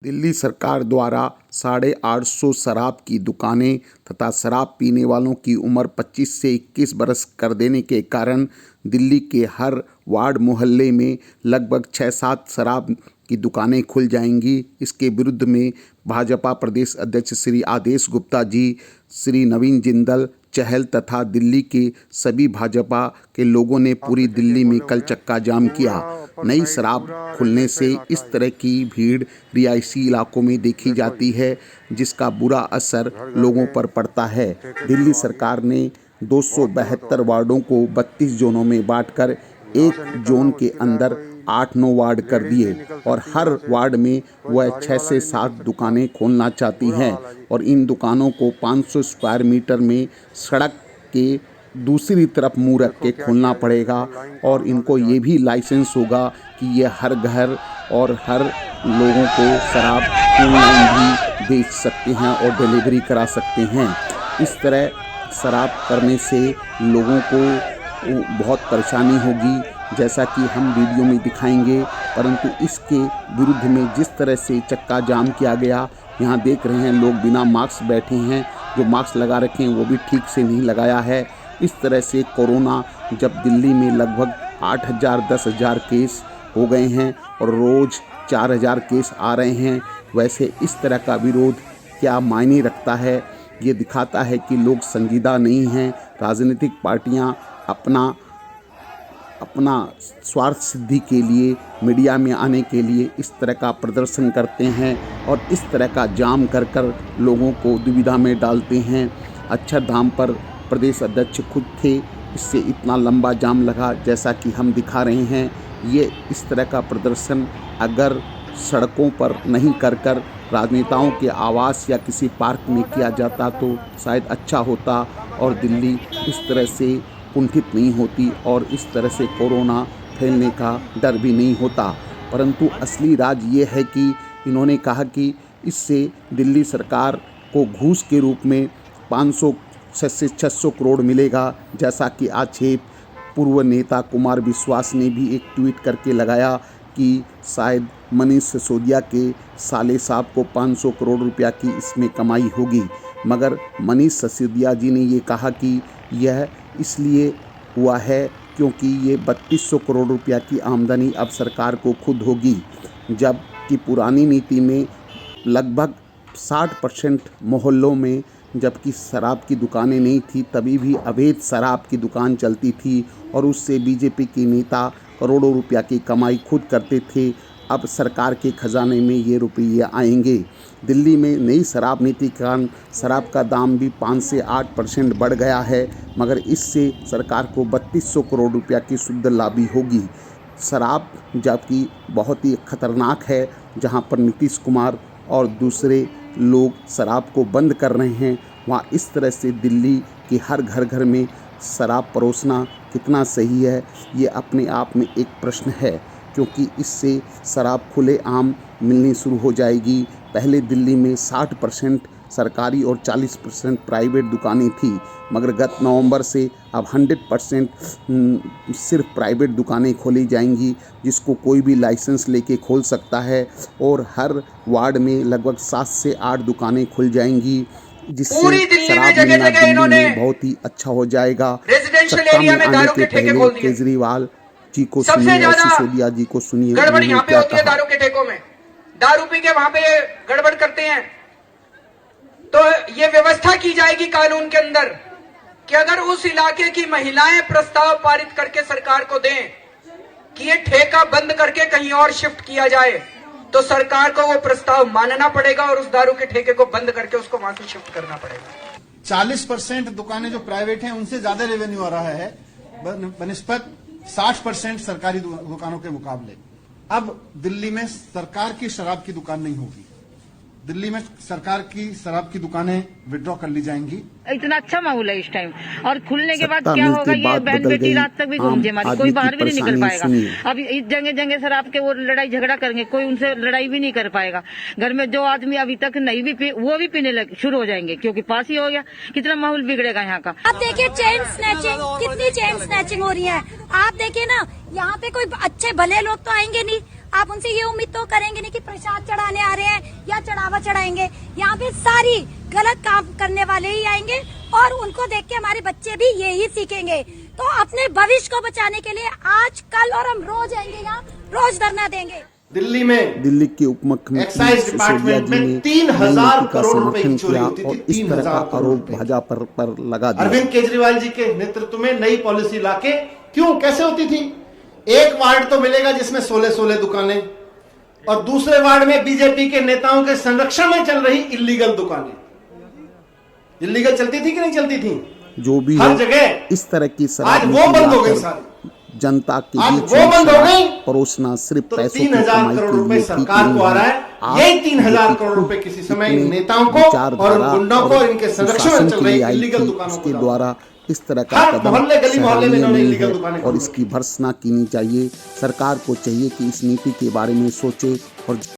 दिल्ली सरकार द्वारा 850 शराब की दुकानें तथा शराब पीने वालों की उम्र 25 से 21 बरस कर देने के कारण दिल्ली के हर वार्ड मोहल्ले में लगभग 6-7 शराब की दुकानें खुल जाएंगी। इसके विरुद्ध में भाजपा प्रदेश अध्यक्ष श्री आदेश गुप्ता जी, श्री नवीन जिंदल चहल तथा दिल्ली के सभी भाजपा के लोगों ने पूरी दिल्ली में कल चक्का जाम किया। नई शराब खुलने से इस तरह की भीड़ रिहायशी इलाकों में देखी जाती है, जिसका बुरा असर लोगों पर पड़ता है। दिल्ली सरकार ने 272 वार्डों को 32 जोनों में बांटकर एक जोन के अंदर 8-9 वार्ड कर दिए और हर वार्ड में वह 6 से 7 दुकानें खोलना चाहती हैं और इन दुकानों को 500 स्क्वायर मीटर में सड़क के दूसरी तरफ मुंह रख के खोलना पड़ेगा और इनको ये भी लाइसेंस होगा कि ये हर घर और हर लोगों को शराब ऑनलाइन भी बेच सकते हैं और डिलीवरी करा सकते हैं। इस तरह शराब करने से लोगों को बहुत परेशानी होगी, जैसा कि हम वीडियो में दिखाएंगे। परंतु इसके विरुद्ध में जिस तरह से चक्का जाम किया गया, यहाँ देख रहे हैं लोग बिना मास्क बैठे हैं, जो मास्क लगा रखे हैं वो भी ठीक से नहीं लगाया है। इस तरह से कोरोना जब दिल्ली में लगभग 8,000-10,000 केस हो गए हैं और रोज़ 4,000 केस आ रहे हैं, वैसे इस तरह का विरोध क्या मायने रखता है? ये दिखाता है कि लोग संजीदा नहीं हैं। राजनीतिक पार्टियां अपना स्वार्थ सिद्धि के लिए मीडिया में आने के लिए इस तरह का प्रदर्शन करते हैं और इस तरह का जाम कर लोगों को दुविधा में डालते हैं। अक्षरधाम पर प्रदेश अध्यक्ष खुद थे, इससे इतना लंबा जाम लगा जैसा कि हम दिखा रहे हैं। ये इस तरह का प्रदर्शन अगर सड़कों पर नहीं कर राजनेताओं के आवास या किसी पार्क में किया जाता तो शायद अच्छा होता और दिल्ली इस तरह से कुंठित नहीं होती और इस तरह से कोरोना फैलने का डर भी नहीं होता। परंतु असली राज ये है कि इन्होंने कहा कि इससे दिल्ली सरकार को घूस के रूप में 500 से 600 करोड़ मिलेगा, जैसा कि आक्षेप पूर्व नेता कुमार विश्वास ने भी एक ट्वीट करके लगाया कि शायद मनीष सिसोदिया के साले साहब को 500 करोड़ रुपया की इसमें कमाई होगी। मगर मनीष सिसोदिया जी ने ये कहा कि यह इसलिए हुआ है क्योंकि ये 3200 करोड़ रुपया की आमदनी अब सरकार को खुद होगी, जबकि पुरानी नीति में लगभग 60% मोहल्लों में जबकि शराब की दुकानें नहीं थी तभी भी अवैध शराब की दुकान चलती थी और उससे बीजेपी के नेता करोड़ों रुपया की कमाई खुद करते थे। अब सरकार के खजाने में ये रुपये आएंगे। दिल्ली में नई शराब नीति के कारण शराब का दाम भी 5 से 8% बढ़ गया है, मगर इससे सरकार को 3200 करोड़ रुपया की शुद्ध लाभ होगी। शराब जबकि बहुत ही खतरनाक है, जहां पर नीतीश कुमार और दूसरे लोग शराब को बंद कर रहे हैं, वहाँ इस तरह से दिल्ली के हर घर में शराब परोसना कितना सही है, ये अपने आप में एक प्रश्न है, क्योंकि इससे शराब खुलेआम मिलनी शुरू हो जाएगी। पहले दिल्ली में 60% सरकारी और 40% प्राइवेट दुकानें थी, मगर गत नवंबर से अब 100% सिर्फ प्राइवेट दुकानें खोली जाएंगी, जिसको कोई भी लाइसेंस लेके खोल सकता है और हर वार्ड में लगभग 7 से 8 दुकानें खुल जाएंगी, जिससे शराब मिलना दिल्ली में बहुत ही अच्छा हो जाएगा। सत्ता में आने के पहले केजरीवाल जी को सुनिए और सिसोदिया जी को सुनिए, गड़बड़ यहाँ पे होती है दारू के ठेकों में, दारू पी के वहां पे गड़बड़ करते हैं। तो ये व्यवस्था की जाएगी कानून के अंदर कि अगर उस इलाके की महिलाएं प्रस्ताव पारित करके सरकार को दें कि ये ठेका बंद करके कहीं और शिफ्ट किया जाए, तो सरकार को वो प्रस्ताव मानना पड़ेगा और उस दारू के ठेके को बंद करके उसको वहां से शिफ्ट करना पड़ेगा। 40% दुकानें जो प्राइवेट हैं उनसे ज्यादा रेवेन्यू आ रहा है बनिस्बत 60% सरकारी दुकानों के मुकाबले। अब दिल्ली में सरकार की शराब की दुकान नहीं होगी, दिल्ली में सरकार की शराब की दुकानें विड्रॉ कर ली जाएंगी। इतना अच्छा माहौल है इस टाइम, और खुलने के बाद क्या होगा, ये बहन बेटी रात तक भी घूम जाए, हमारी कोई बाहर भी नहीं निकल पाएगा। अब इस जगह जगह शराब के वो लड़ाई झगड़ा करेंगे, कोई उनसे लड़ाई भी नहीं कर पाएगा। घर में जो आदमी अभी तक नहीं भी पी, वो भी पीने शुरू हो जाएंगे, क्योंकि पास ही हो गया। कितना माहौल बिगड़ेगा यहाँ का। आप देखिए चेन स्नैचिंग, कितनी चेन स्नैचिंग हो रही है। आप देखिए ना, यहाँ पे कोई अच्छे भले लोग तो आएंगे नहीं। आप उनसे ये उम्मीद तो करेंगे नहीं कि प्रसाद चढ़ाने आ रहे हैं या चढ़ावा चढ़ाएंगे। यहाँ पे सारी गलत काम करने वाले ही आएंगे और उनको देख के हमारे बच्चे भी यही सीखेंगे। तो अपने भविष्य को बचाने के लिए आज कल और हम रोज आएंगे, यहाँ रोज धरना देंगे। दिल्ली के उप मुख्यमंत्री एक्साइज सिसोदिया डिपार्टमेंट जी में ने 3000 का करोड़ रुपए समर्थन की चोरी किया होती थी। और इस तरह का 3000 करोड़ आरोप रुपए। भाजपा पर लगा दिया। अरविंद केजरीवाल जी के नेतृत्व में नई पॉलिसी लाके क्यों कैसे होती थी? एक वार्ड तो मिलेगा जिसमें 16 दुकानें और दूसरे वार्ड में बीजेपी के नेताओं के संरक्षण में चल रही इल्लीगल दुकानें। इल्लीगल चलती थी कि नहीं चलती थी? जो भी हर है जगह इस तरह की आज वो बंद हो गई सारी। जनता के आज बीच वो बंद हो गई परोसना सिर्फ तो पैसों की 3000 कमाई करोड़ के रुपए लिए सरकार को आ रहा है। यही 3000 करोड़ रुपए किसी समय नेताओं को और गुंडों को इनके संरक्षण में चल रही इल्लीगल दुकानों के को द्वारा इस तरह का हर कदम मोहल्ले गली मोहल्ले में इन्होंने सराहनीय इल्लीगल है दुकानें और इसकी भर्त्सना कीनी चाहिए। सरकार को चाहिए कि इस नीति के बारे में सोचे और